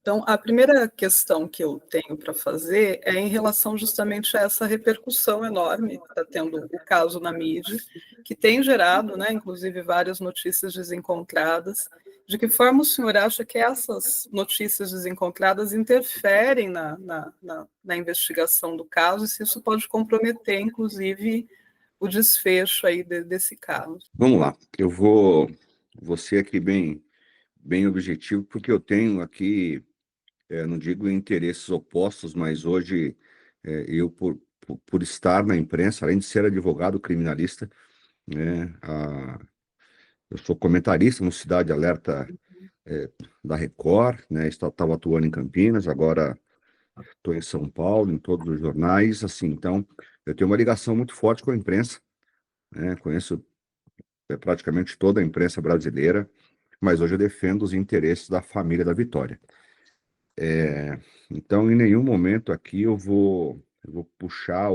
Então, a primeira questão que eu tenho para fazer é em relação justamente a essa repercussão enorme que está tendo o caso na mídia, que tem gerado, né, inclusive, várias notícias desencontradas. De que forma o senhor acha que essas notícias desencontradas interferem na investigação do caso e se isso pode comprometer, inclusive, o desfecho aí desse caso? Vamos lá, vou ser aqui bem objetivo, porque eu tenho aqui, não digo interesses opostos, mas hoje eu, por estar na imprensa, além de ser advogado criminalista, né, eu sou comentarista no Cidade Alerta da Record, né, estava atuando em Campinas, agora estou em São Paulo, em todos os jornais, assim, então eu tenho uma ligação muito forte com a imprensa, né, conheço praticamente toda a imprensa brasileira, mas hoje eu defendo os interesses da família da Vitória. Então, em nenhum momento aqui eu vou puxar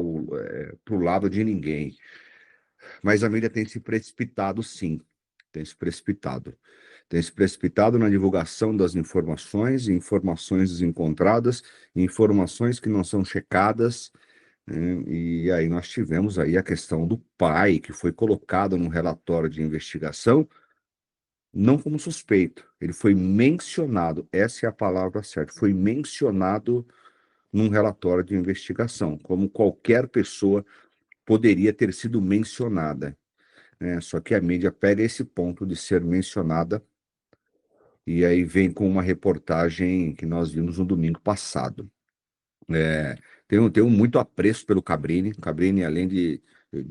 para o lado de ninguém. Mas a mídia tem se precipitado, sim. Tem se precipitado. Tem se precipitado na divulgação das informações, informações desencontradas, informações que não são checadas, né? E aí nós tivemos aí a questão do pai, que foi colocado no relatório de investigação, não como suspeito, ele foi mencionado, essa é a palavra certa, foi mencionado num relatório de investigação, como qualquer pessoa poderia ter sido mencionada, né? Só que a mídia pega esse ponto de ser mencionada e aí vem com uma reportagem que nós vimos no domingo passado. Tenho muito apreço pelo Cabrini. Cabrini, além de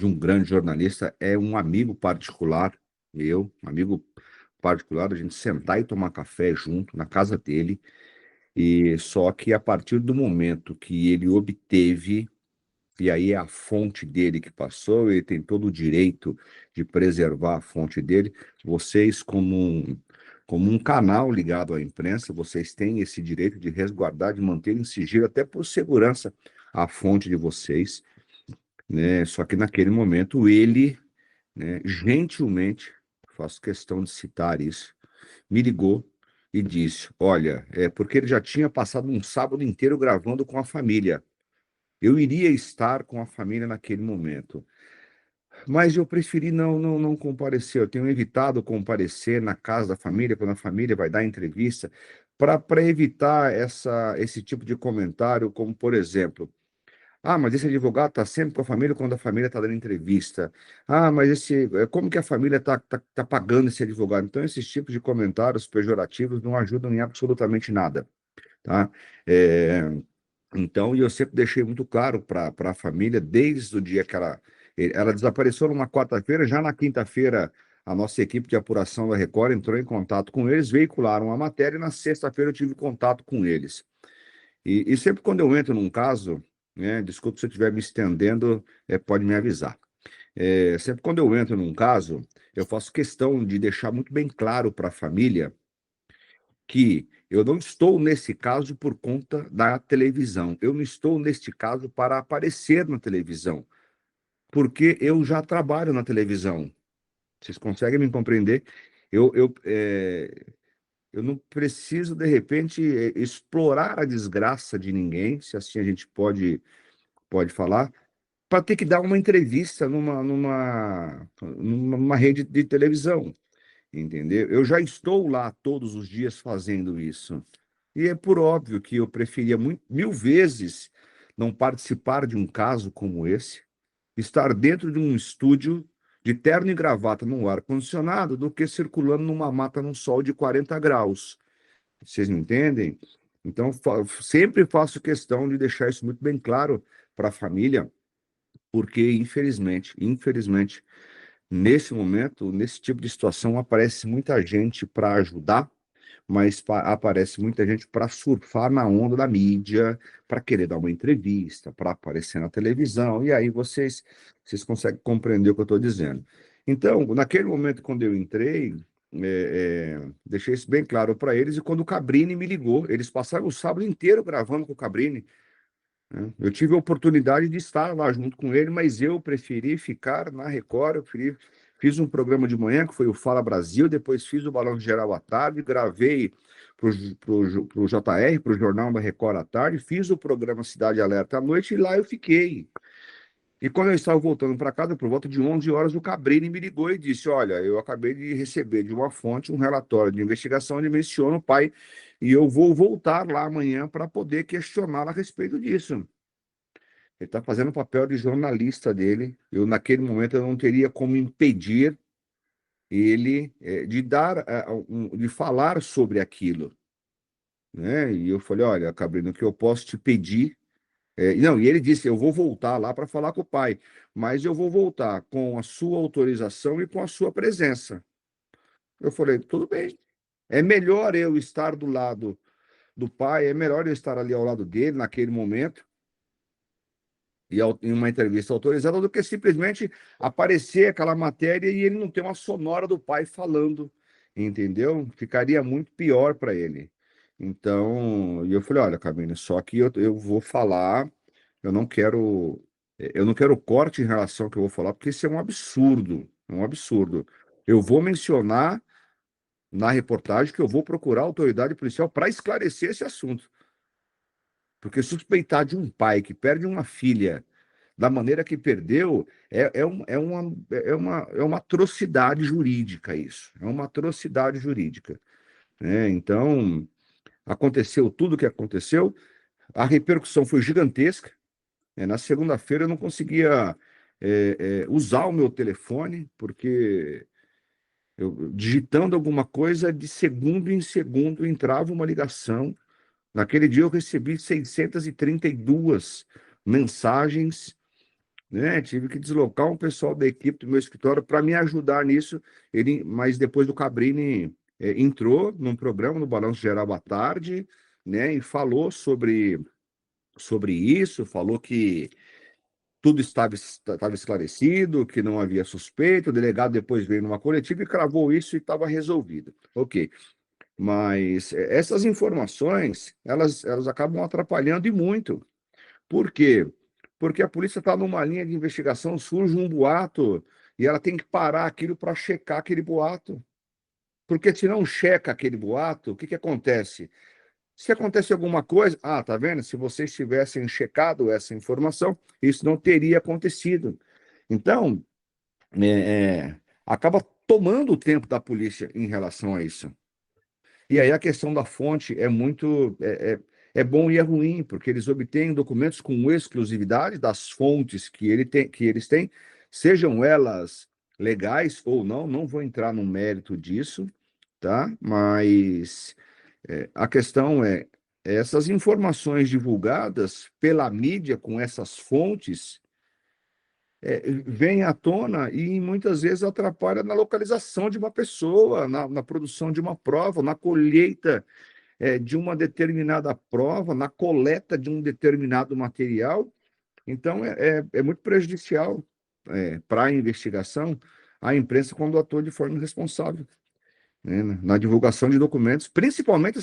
um grande jornalista, é um amigo particular, um amigo particular, a gente sentar e tomar café junto na casa dele, e só que a partir do momento que ele obteve, e aí é a fonte dele que passou, ele tem todo o direito de preservar a fonte dele, vocês como um canal ligado à imprensa, vocês têm esse direito de resguardar, de manter em sigilo, até por segurança, a fonte de vocês, né? Só que naquele momento ele, né, gentilmente, faço questão de citar isso, me ligou e disse: olha, porque ele já tinha passado um sábado inteiro gravando com a família. Eu iria estar com a família naquele momento, mas eu preferi não comparecer. Eu tenho evitado comparecer na casa da família, quando a família vai dar entrevista, para evitar esse tipo de comentário, como, por exemplo, ah, mas esse advogado está sempre com a família quando a família está dando entrevista. Ah, mas como que a família tá pagando esse advogado? Então, esses tipos de comentários pejorativos não ajudam em absolutamente nada, tá? É, então, e eu sempre deixei muito claro para a família, desde o dia que ela desapareceu numa quarta-feira, já na quinta-feira, a nossa equipe de apuração da Record entrou em contato com eles, veicularam a matéria, e na sexta-feira eu tive contato com eles. E sempre quando eu entro num caso, né, desculpe se eu estiver me estendendo, pode me avisar. Sempre quando eu entro num caso, eu faço questão de deixar muito bem claro para a família que eu não estou nesse caso por conta da televisão. Eu não estou neste caso para aparecer na televisão, porque eu já trabalho na televisão. Vocês conseguem me compreender? Eu, eu, é, eu não preciso, de repente, explorar a desgraça de ninguém, se assim a gente pode falar, para ter que dar uma entrevista numa rede de televisão. Entendeu? Eu já estou lá todos os dias fazendo isso. E é por óbvio que eu preferia mil vezes não participar de um caso como esse, estar dentro de um estúdio de terno e gravata no ar-condicionado, do que circulando numa mata num sol de 40 graus. Vocês me entendem? Então, sempre faço questão de deixar isso muito bem claro para a família, porque, infelizmente, nesse momento, nesse tipo de situação, aparece muita gente para ajudar, mas aparece muita gente para surfar na onda da mídia, para querer dar uma entrevista, para aparecer na televisão, e aí vocês conseguem compreender o que eu estou dizendo. Então, naquele momento, quando eu entrei, deixei isso bem claro para eles, e quando o Cabrini me ligou, eles passaram o sábado inteiro gravando com o Cabrini, né? Eu tive a oportunidade de estar lá junto com ele, mas eu preferi ficar na Record. Fiz um programa de manhã, que foi o Fala Brasil, depois fiz o Balão Geral à tarde, gravei pro JR, para o Jornal da Record à tarde, fiz o programa Cidade Alerta à noite e lá eu fiquei. E quando eu estava voltando para casa, por volta de 11 horas, o Cabrini me ligou e disse: Olha, eu acabei de receber de uma fonte um relatório de investigação onde menciona o pai, e eu vou voltar lá amanhã para poder questioná-lo a respeito disso. Ele está fazendo o papel de jornalista dele. Eu, naquele momento, eu não teria como impedir ele de de falar sobre aquilo, né? E eu falei: Olha, Cabrini, o que eu posso te pedir não, e ele disse: Eu vou voltar lá para falar com o pai, mas eu vou voltar com a sua autorização e com a sua presença. Eu falei: Tudo bem. É melhor eu estar do lado do pai, é melhor eu estar ali ao lado dele naquele momento e em uma entrevista autorizada do que simplesmente aparecer aquela matéria e ele não ter uma sonora do pai falando, entendeu? Ficaria muito pior para ele. Então, e eu falei: Olha, Camila, só que eu vou falar. Eu não quero corte em relação ao que eu vou falar, porque isso é um absurdo, é um absurdo. Eu vou mencionar na reportagem que eu vou procurar a autoridade policial para esclarecer esse assunto. Porque suspeitar de um pai que perde uma filha da maneira que perdeu é uma atrocidade jurídica isso. É uma atrocidade jurídica, né? Então, aconteceu tudo o que aconteceu, a repercussão foi gigantesca. Na segunda-feira eu não conseguia usar o meu telefone, porque eu, digitando alguma coisa, de segundo em segundo entrava uma ligação. Naquele dia eu recebi 632 mensagens, né? Tive que deslocar um pessoal da equipe do meu escritório para me ajudar nisso. Mas depois do Cabrini entrou num programa no Balanço Geral à tarde, né? E falou sobre isso, falou que tudo estava esclarecido, que não havia suspeito. O delegado depois veio numa coletiva e cravou isso e estava resolvido. Ok. Mas essas informações, elas acabam atrapalhando e muito. Por quê? Porque a polícia está numa linha de investigação, surge um boato e ela tem que parar aquilo para checar aquele boato. Porque se não checa aquele boato, o que acontece? Se acontece alguma coisa, tá vendo? Se vocês tivessem checado essa informação, isso não teria acontecido. Então, acaba tomando o tempo da polícia em relação a isso. E aí a questão da fonte é bom e é ruim, porque eles obtêm documentos com exclusividade das fontes que eles têm, sejam elas legais ou não, não vou entrar no mérito disso, tá? Mas a questão essas informações divulgadas pela mídia com essas fontes vêm à tona e muitas vezes atrapalha na localização de uma pessoa, na produção de uma prova, na colheita de uma determinada prova, na coleta de um determinado material. Então, é muito prejudicial para a investigação a imprensa quando atua de forma irresponsável, né, na divulgação de documentos, principalmente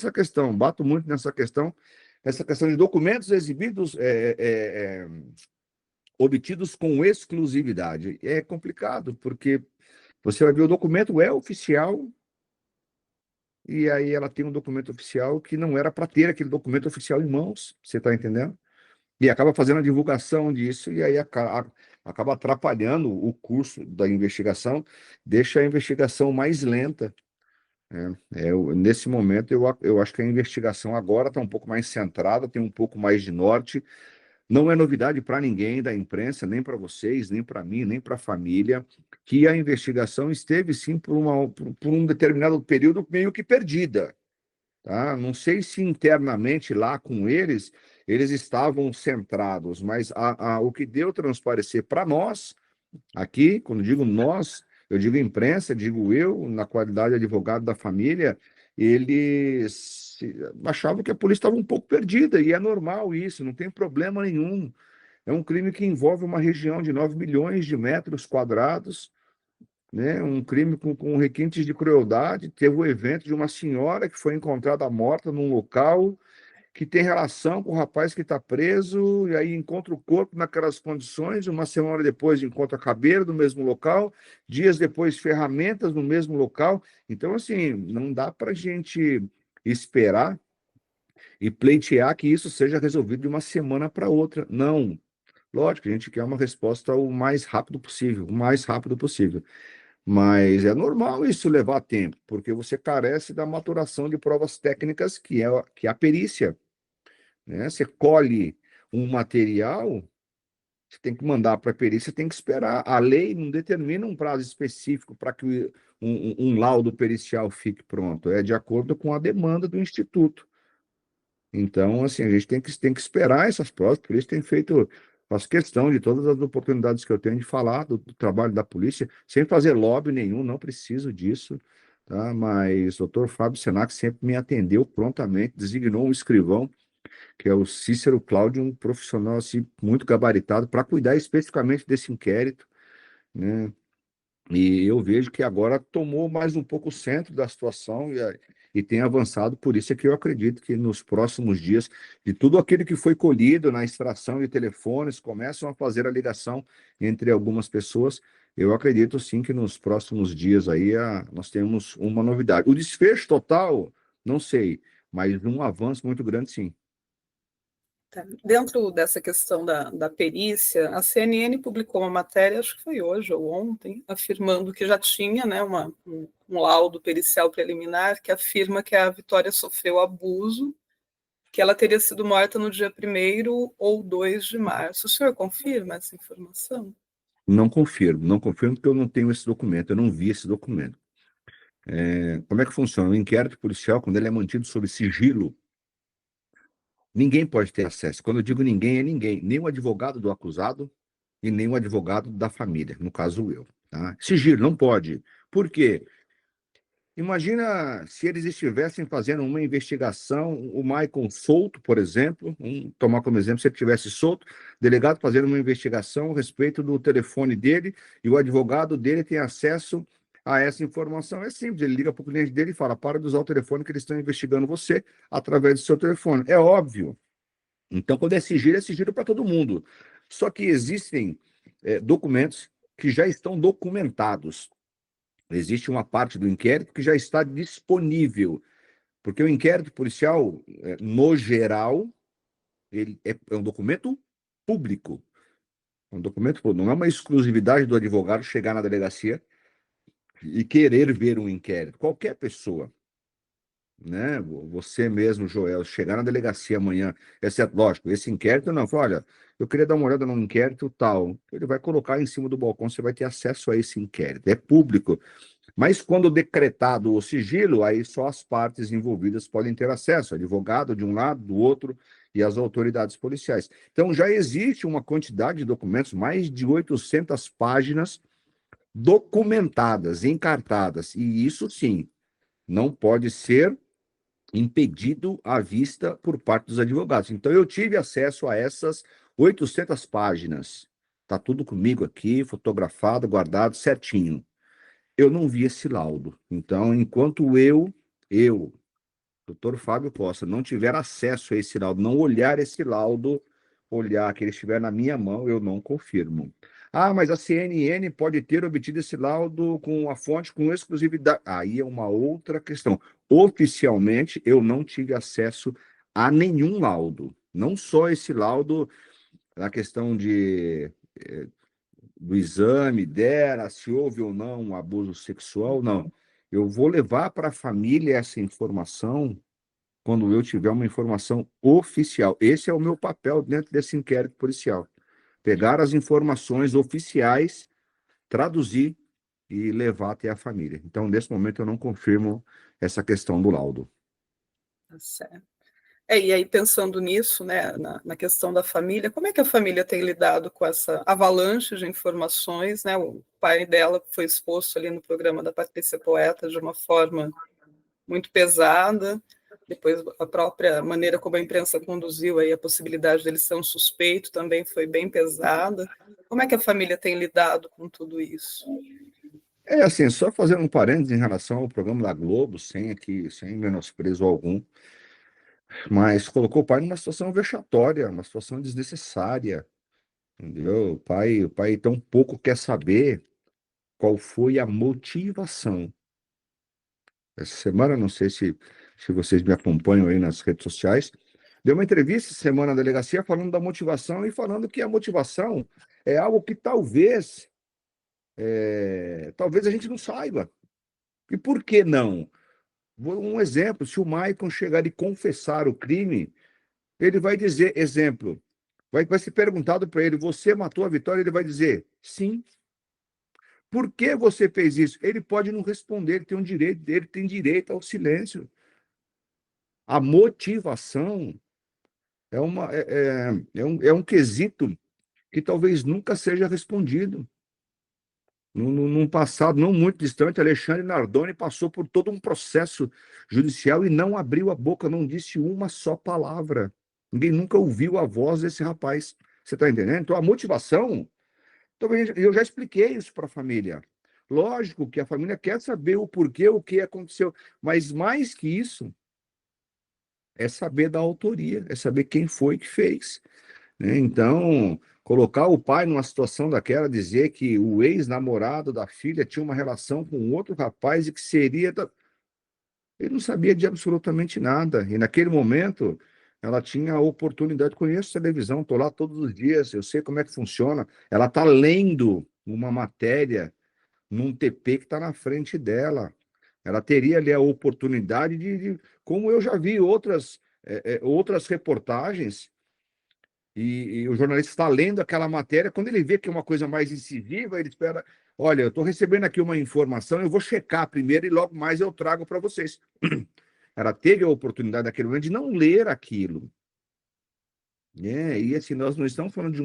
bato muito nessa questão, essa questão de documentos exibidos, obtidos com exclusividade. É complicado, porque você vai ver o documento é oficial, e aí ela tem um documento oficial que não era para ter aquele documento oficial em mãos, você está entendendo? E acaba fazendo a divulgação disso, e aí acaba atrapalhando o curso da investigação, deixa a investigação mais lenta. Nesse momento, eu acho que a investigação agora está um pouco mais centrada, tem um pouco mais de norte. Não é novidade para ninguém da imprensa, nem para vocês, nem para mim, nem para a família, que a investigação esteve, sim, por um determinado período meio que perdida. Tá? Não sei se internamente lá com eles estavam centrados, mas o que deu transparecer para nós, aqui, quando digo nós, eu digo imprensa, digo eu, na qualidade de advogado da família, eles achavam que a polícia estava um pouco perdida, e é normal isso, não tem problema nenhum. É um crime que envolve uma região de 9 milhões de metros quadrados, né? Um crime com requintes de crueldade. Teve o evento de uma senhora que foi encontrada morta num local que tem relação com o rapaz que está preso, e aí encontra o corpo naquelas condições, uma semana depois encontra cabelo no mesmo local, dias depois ferramentas no mesmo local. Então, assim, não dá para a gente esperar e pleitear que isso seja resolvido de uma semana para outra. Não. Lógico, a gente quer uma resposta o mais rápido possível, o mais rápido possível. Mas é normal isso levar tempo, porque você carece da maturação de provas técnicas, que é a perícia, né? Você colhe um material, você tem que mandar para a perícia, tem que esperar. A lei não determina um prazo específico para que um laudo pericial fique pronto. É de acordo com a demanda do instituto. Então, assim, a gente tem que esperar essas provas, por isso tem feito, faço questão de todas as oportunidades que eu tenho de falar do trabalho da polícia, sem fazer lobby nenhum, não preciso disso, tá? Mas o doutor Fábio Senac sempre me atendeu prontamente, designou um escrivão, que é o Cícero Cláudio, um profissional assim, muito gabaritado, para cuidar especificamente desse inquérito, né? E eu vejo que agora tomou mais um pouco o centro da situação e tem avançado, por isso é que eu acredito que nos próximos dias, de tudo aquilo que foi colhido na extração de telefones, começam a fazer a ligação entre algumas pessoas. Eu acredito sim que nos próximos dias aí nós temos uma novidade. O desfecho total, não sei, mas um avanço muito grande, sim. Tá. Dentro dessa questão da perícia, a CNN publicou uma matéria, acho que foi hoje ou ontem, afirmando que já tinha, né, um laudo pericial preliminar que afirma que a Vitória sofreu abuso, que ela teria sido morta no dia 1º ou 2 de março. O senhor confirma essa informação? Não confirmo porque eu não tenho esse documento, eu não vi esse documento. Como é que funciona? O inquérito policial, quando ele é mantido sob sigilo, ninguém pode ter acesso. Quando eu digo ninguém, é ninguém. Nem o advogado do acusado e nem o advogado da família, no caso eu. Tá? Sigilo, não pode. Por quê? Imagina se eles estivessem fazendo uma investigação, o Michael solto, por exemplo, tomar como exemplo, se ele estivesse solto, delegado fazendo uma investigação a respeito do telefone dele e o advogado dele tem acesso a essa informação. É simples, ele liga para o cliente dele e fala: para de usar o telefone que eles estão investigando você através do seu telefone. É óbvio. Então, quando é sigilo para todo mundo. Só que existem documentos que já estão documentados. Existe uma parte do inquérito que já está disponível, porque o inquérito policial, no geral, ele é um documento público. É um documento público. Não é uma exclusividade do advogado chegar na delegacia e querer ver um inquérito. Qualquer pessoa, né? Você mesmo, Joel, chegar na delegacia amanhã, exceto, lógico, esse inquérito não, fala: olha, eu queria dar uma olhada no inquérito tal. Ele vai colocar em cima do balcão, você vai ter acesso a esse inquérito. É público. Mas quando decretado o sigilo, aí só as partes envolvidas podem ter acesso, advogado de um lado, do outro, e as autoridades policiais. Então já existe uma quantidade de documentos, mais de 800 páginas documentadas, encartadas, e isso sim, não pode ser impedido à vista por parte dos advogados. Então, eu tive acesso a essas 800 páginas. Está tudo comigo aqui, fotografado, guardado certinho. Eu não vi esse laudo. Então, enquanto eu, doutor Fábio Costa, não tiver acesso a esse laudo, não olhar esse laudo, olhar que ele estiver na minha mão, eu não confirmo. Ah, mas a CNN pode ter obtido esse laudo com a fonte com exclusividade. Aí é uma outra questão. Oficialmente, eu não tive acesso a nenhum laudo. Não só esse laudo, na questão do exame dela, se houve ou não um abuso sexual, não. Eu vou levar para a família essa informação quando eu tiver uma informação oficial. Esse é o meu papel dentro desse inquérito policial. Pegar as informações oficiais, traduzir e levar até a família. Então, nesse momento, eu não confirmo essa questão do laudo. Tá certo. E aí, pensando nisso, né, na questão da família, como é que a família tem lidado com essa avalanche de informações, né? O pai dela foi exposto ali no programa da Patrícia Poeta de uma forma muito pesada, depois a própria maneira como a imprensa conduziu aí a possibilidade dele ser um suspeito também foi bem pesada. Como é que a família tem lidado com tudo isso? É assim, só fazendo um parênteses em relação ao programa da Globo, sem menosprezo algum, mas colocou o pai numa situação vexatória, uma situação desnecessária, entendeu? O pai tão pouco quer saber qual foi a motivação. Essa semana, não sei se se vocês me acompanham aí nas redes sociais, deu uma entrevista essa semana na delegacia falando da motivação e falando que a motivação é algo que talvez a gente não saiba. E por que não? Um exemplo, se o Maicon chegar e confessar o crime, ele vai dizer, exemplo, vai ser perguntado para ele, você matou a Vitória? Ele vai dizer, sim. Por que você fez isso? Ele pode não responder, ele tem direito ao silêncio. A motivação é um quesito que talvez nunca seja respondido. Num passado não muito distante, Alexandre Nardoni passou por todo um processo judicial e não abriu a boca, não disse uma só palavra. Ninguém nunca ouviu a voz desse rapaz. Você está entendendo? Então, a motivação, talvez eu já expliquei isso para a família. Lógico que a família quer saber o porquê, o que aconteceu, mas mais que isso, é saber da autoria, é saber quem foi que fez, né? Então, colocar o pai numa situação daquela, dizer que o ex-namorado da filha tinha uma relação com outro rapaz e que seria. Ele não sabia de absolutamente nada. E naquele momento, ela tinha a oportunidade. Conheço televisão, estou lá todos os dias, eu sei como é que funciona. Ela está lendo uma matéria num TP que está na frente dela. Ela teria ali a oportunidade como eu já vi outras reportagens e o jornalista está lendo aquela matéria, quando ele vê que é uma coisa mais incisiva, ele espera, olha, eu estou recebendo aqui uma informação, eu vou checar primeiro e logo mais eu trago para vocês. Ela teve a oportunidade naquele momento de não ler aquilo. E assim, nós não estamos falando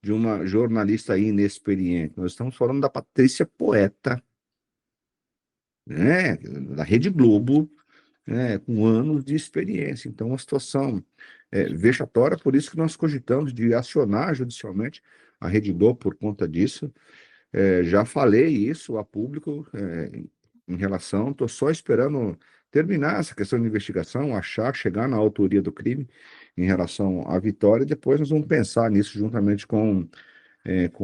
de uma jornalista inexperiente, nós estamos falando da Patrícia Poeta, né, da Rede Globo, né, com anos de experiência. Então, uma situação vexatória, por isso que nós cogitamos de acionar judicialmente a Rede Globo por conta disso. Já falei isso a público em relação, estou só esperando terminar essa questão de investigação, chegar na autoria do crime em relação à Vitória, e depois nós vamos pensar nisso juntamente com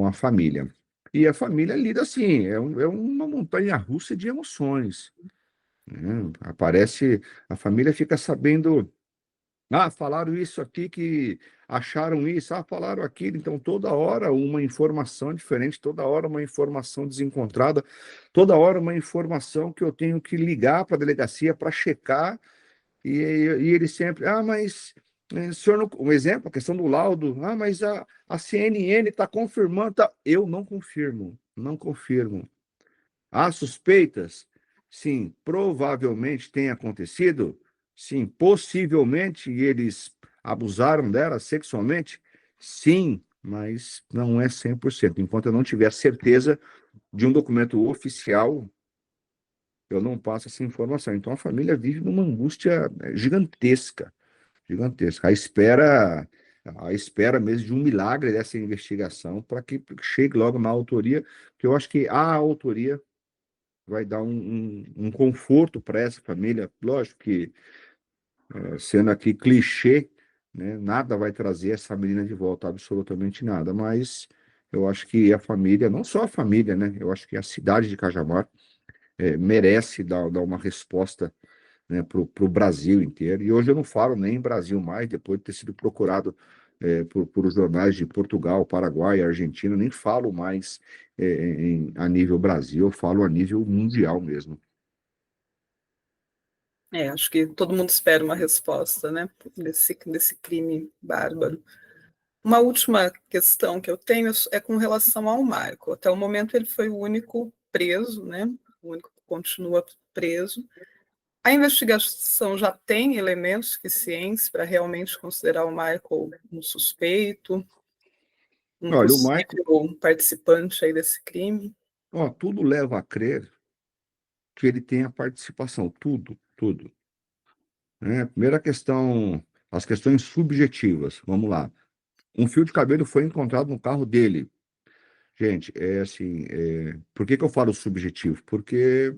a família. E a família lida assim, é uma montanha-russa de emoções, né? Aparece, a família fica sabendo, falaram isso aqui, que acharam isso, falaram aquilo, então toda hora uma informação diferente, toda hora uma informação desencontrada, toda hora uma informação que eu tenho que ligar para a delegacia para checar, e ele sempre, mas senhor, um exemplo, a questão do laudo, mas a CNN está confirmando, tá? Eu não confirmo, não confirmo. Há suspeitas? Sim, provavelmente tem acontecido. Sim, possivelmente eles abusaram dela sexualmente. Sim, mas não é 100%. Enquanto eu não tiver certeza de um documento oficial, eu não passo essa informação. Então a família vive numa angústia gigantesca, gigantesca. A espera mesmo de um milagre dessa investigação para que chegue logo na autoria, que eu acho que a autoria vai dar um conforto para essa família. Lógico que, sendo aqui clichê, né, nada vai trazer essa menina de volta, absolutamente nada, mas eu acho que a família, não só a família, né, eu acho que a cidade de Cajamar merece dar uma resposta, né, para o Brasil inteiro. E hoje eu não falo nem em Brasil mais, depois de ter sido procurado por os jornais de Portugal, Paraguai, Argentina, nem falo mais a nível Brasil, eu falo a nível mundial mesmo. Acho que todo mundo espera uma resposta, né, desse crime bárbaro. Uma última questão que eu tenho é com relação ao Marco. Até o momento ele foi o único preso, né, o único que continua preso. A investigação já tem elementos suficientes para realmente considerar o Michael um suspeito, um Olha, o Michael, possível participante aí desse crime? tudo leva a crer que ele tem a participação, tudo, tudo, né? Primeira questão, as questões subjetivas, vamos lá. Um fio de cabelo foi encontrado no carro dele. Gente, é assim, por que que eu falo subjetivo? Porque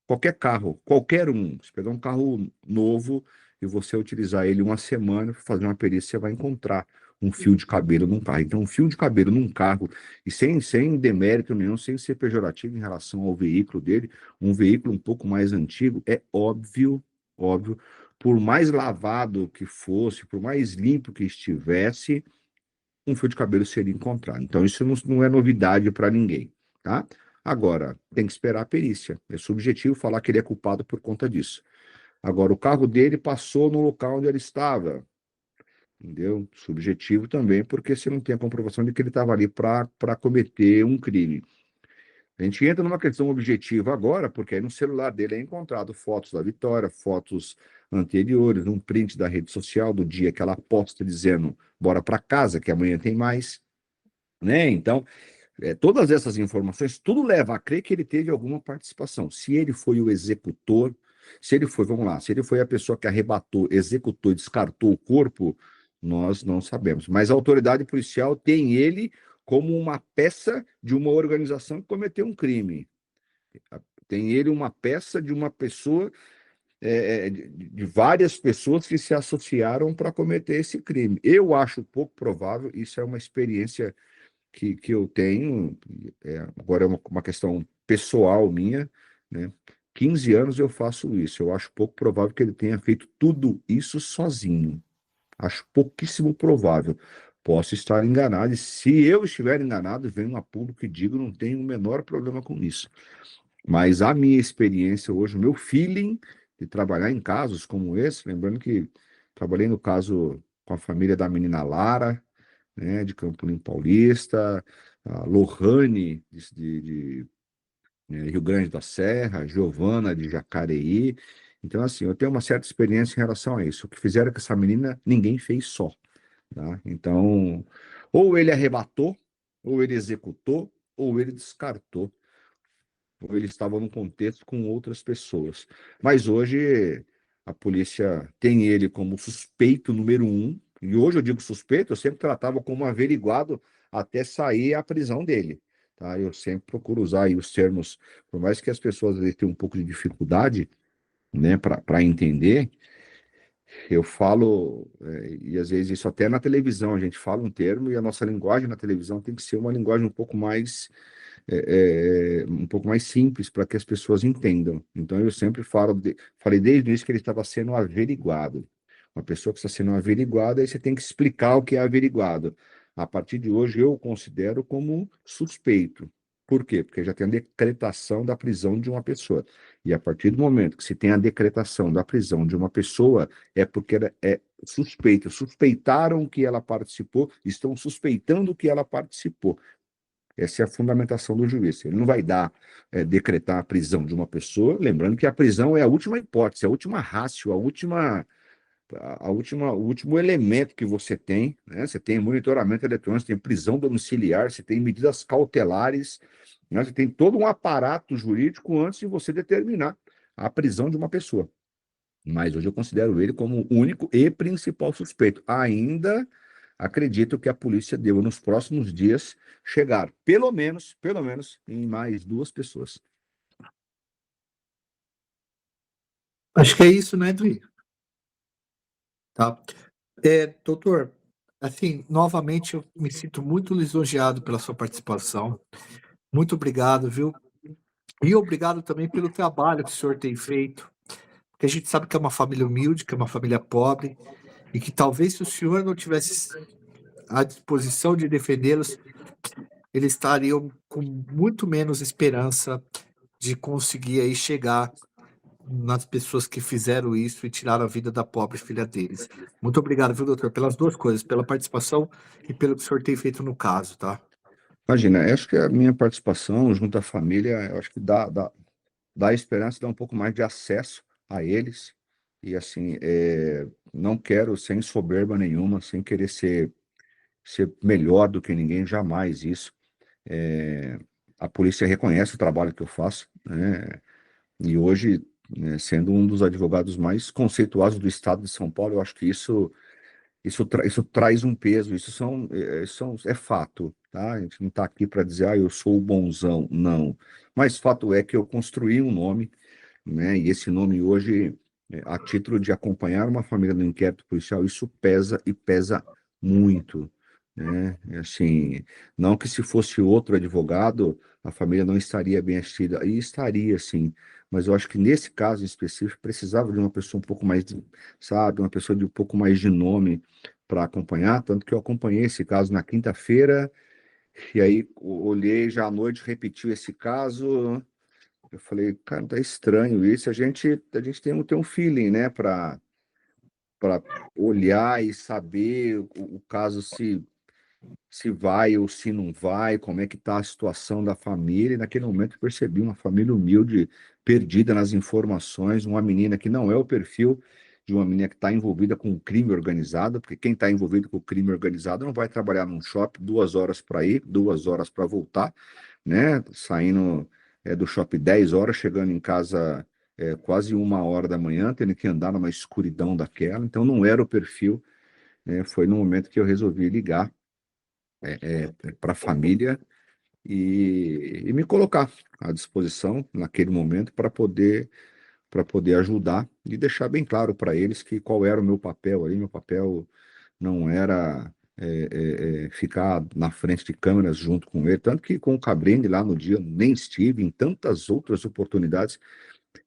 qualquer carro, qualquer um, se pegar um carro novo e você utilizar ele uma semana para fazer uma perícia, você vai encontrar um fio de cabelo num carro. Então, um fio de cabelo num carro, e sem demérito nenhum, sem ser pejorativo em relação ao veículo dele, um veículo um pouco mais antigo, é óbvio, óbvio, por mais lavado que fosse, por mais limpo que estivesse, um fio de cabelo seria encontrado. Então, isso não é novidade para ninguém, tá? Agora, tem que esperar a perícia. É subjetivo falar que ele é culpado por conta disso. Agora, o carro dele passou no local onde ele estava, entendeu? Subjetivo também, porque você não tem a comprovação de que ele estava ali para cometer um crime. A gente entra numa questão objetiva agora, porque aí no celular dele é encontrado fotos da Vitória, fotos anteriores, um print da rede social do dia que ela posta dizendo bora para casa, que amanhã tem mais, né? Então, todas essas informações, tudo leva a crer que ele teve alguma participação. Se ele foi o executor, se ele foi, vamos lá, se ele foi a pessoa que arrebatou, executou e descartou o corpo, nós não sabemos. Mas a autoridade policial tem ele como uma peça de uma organização que cometeu um crime. Tem ele uma peça de uma pessoa, de várias pessoas que se associaram para cometer esse crime. Eu acho pouco provável, isso é uma experiência que eu tenho, agora é uma questão pessoal minha, né? 15 anos eu faço isso. Eu acho pouco provável que ele tenha feito tudo isso sozinho. Acho pouquíssimo provável. Posso estar enganado, e se eu estiver enganado, venho a público e digo, não tenho o menor problema com isso. Mas a minha experiência hoje, o meu feeling de trabalhar em casos como esse, lembrando que trabalhei no caso com a família da menina Lara, né, de Campo Paulista, a Lohane, Rio Grande da Serra, Giovana, de Jacareí. Então, assim, eu tenho uma certa experiência em relação a isso. O que fizeram com essa menina, ninguém fez só. Tá? Então, ou ele arrebatou, ou ele executou, ou ele descartou, ou ele estava num contexto com outras pessoas. Mas hoje a polícia tem ele como suspeito número um, e hoje eu digo suspeito, eu sempre tratava como averiguado até sair a prisão dele. Tá? Eu sempre procuro usar aí os termos, por mais que as pessoas às vezes tenham um pouco de dificuldade, né, para entender, eu falo, e às vezes isso até na televisão, a gente fala um termo e a nossa linguagem na televisão tem que ser uma linguagem um pouco mais simples para que as pessoas entendam. Então eu sempre falei desde o início que ele estava sendo averiguado. Uma pessoa que está sendo averiguada, aí você tem que explicar o que é averiguado. A partir de hoje eu o considero como suspeito. Por quê? Porque já tem a decretação da prisão de uma pessoa. E a partir do momento que se tem a decretação da prisão de uma pessoa, é porque ela é suspeita. Suspeitaram que ela participou, estão suspeitando que ela participou. Essa é a fundamentação do juiz. Ele não vai decretar a prisão de uma pessoa, lembrando que a prisão é a última hipótese, a última ratio, o último elemento que você tem, né? Você tem monitoramento eletrônico, você tem prisão domiciliar, você tem medidas cautelares, né? Você tem todo um aparato jurídico antes de você determinar a prisão de uma pessoa. Mas hoje eu considero ele como o único e principal suspeito. Ainda acredito que a polícia deva, nos próximos dias, chegar, pelo menos, em mais duas pessoas. Acho que é isso, né, Dwi? Tá. Doutor, assim, novamente eu me sinto muito lisonjeado pela sua participação. Muito obrigado, viu? E obrigado também pelo trabalho que o senhor tem feito, porque a gente sabe que é uma família humilde, que é uma família pobre, e que talvez se o senhor não tivesse à disposição de defendê-los, eles estariam com muito menos esperança de conseguir aí chegar nas pessoas que fizeram isso e tiraram a vida da pobre filha deles. Muito obrigado, viu, doutor, pelas duas coisas, pela participação e pelo que o senhor tem feito no caso, tá? Imagina, eu acho que a minha participação junto à família, eu acho que dá esperança, dá um pouco mais de acesso a eles. E assim, não quero, sem soberba nenhuma, sem querer ser melhor do que ninguém, jamais isso. É, a polícia reconhece o trabalho que eu faço, né? E hoje, né, sendo um dos advogados mais conceituados do estado de São Paulo, eu acho que isso traz um peso, é fato, tá? A gente não está aqui para dizer, eu sou o bonzão, não. Mas fato é que eu construí um nome, né? E esse nome hoje, a título de acompanhar uma família no inquérito policial, isso pesa e pesa muito, né? Assim, não que se fosse outro advogado, a família não estaria bem assistida, e estaria sim, mas eu acho que nesse caso em específico precisava de uma pessoa um pouco mais, sabe, uma pessoa de um pouco mais de nome para acompanhar, tanto que eu acompanhei esse caso na quinta-feira, e aí olhei já à noite, repetiu esse caso, eu falei, cara, tá estranho isso, a gente tem um feeling, né, para olhar e saber o caso se vai ou se não vai, como é que está a situação da família. E naquele momento eu percebi uma família humilde, perdida nas informações, uma menina que não é o perfil de uma menina que está envolvida com o crime organizado, porque quem está envolvido com o crime organizado não vai trabalhar num shopping 2 horas para ir, 2 horas para voltar, né? Saindo do shopping 10 horas, chegando em casa quase 1 hora da manhã, tendo que andar numa escuridão daquela. Então não era o perfil, né? Foi no momento que eu resolvi ligar para a família e me colocar à disposição naquele momento para poder ajudar e deixar bem claro para eles que qual era o meu papel aí. Meu papel não era ficar na frente de câmeras junto com ele, tanto que com o Cabrini lá no dia eu nem estive, em tantas outras oportunidades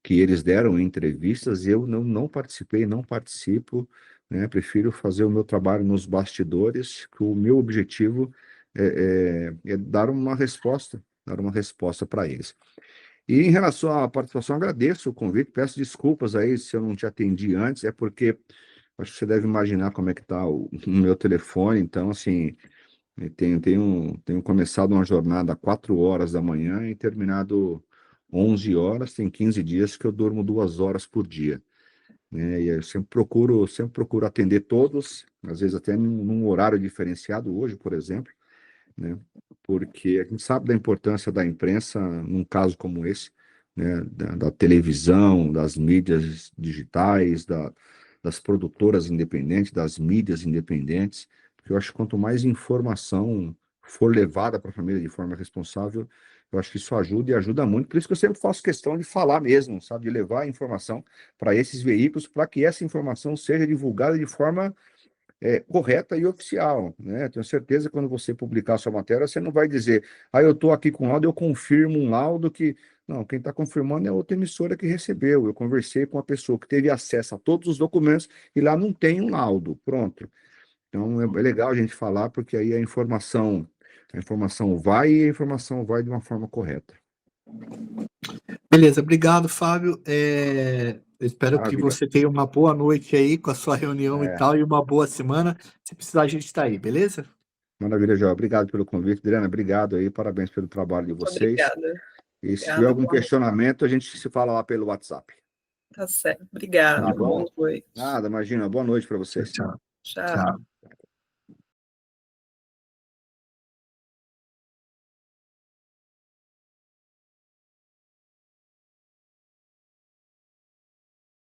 que eles deram em entrevistas, eu não participei, não participo, né? Prefiro fazer o meu trabalho nos bastidores, que o meu objetivo é dar uma resposta para eles. E em relação à participação, agradeço o convite, peço desculpas aí se eu não te atendi antes, é porque acho que você deve imaginar como é que está o meu telefone, então, assim, eu tenho começado uma jornada às 4 horas da manhã e terminado 11 horas. Tem 15 dias que eu durmo 2 horas por dia, né? E eu sempre procuro atender todos, às vezes até num horário diferenciado, hoje, por exemplo, né? Porque a gente sabe da importância da imprensa num caso como esse, né? Da televisão, das mídias digitais, das produtoras independentes, das mídias independentes, porque eu acho que quanto mais informação for levada para a família de forma responsável, eu acho que isso ajuda e ajuda muito. Por isso que eu sempre faço questão de falar mesmo, sabe? De levar a informação para esses veículos, para que essa informação seja divulgada de forma correta e oficial, né? Tenho certeza que quando você publicar a sua matéria, você não vai dizer, eu estou aqui com laudo, eu confirmo um laudo que... Não, quem está confirmando é outra emissora que recebeu. Eu conversei com a pessoa que teve acesso a todos os documentos e lá não tem um laudo, pronto. Então é legal a gente falar, porque aí a informação vai e a informação vai de uma forma correta. Beleza, obrigado, Fábio. Eu espero que Maravilha. você tenha uma boa noite aí com a sua reunião e É, tal, e uma boa semana. Se precisar, a gente está aí, beleza? maravilha, João. Obrigado pelo convite. Adriana, obrigado aí. Parabéns pelo trabalho de Muito vocês. obrigada. E se tiver Obrigada, algum boa noite. questionamento, a gente se fala lá pelo WhatsApp. Tá certo. Tá Obrigada. bom? Boa noite. Nada, imagina. Boa noite para vocês. Tchau. Tchau. Tchau.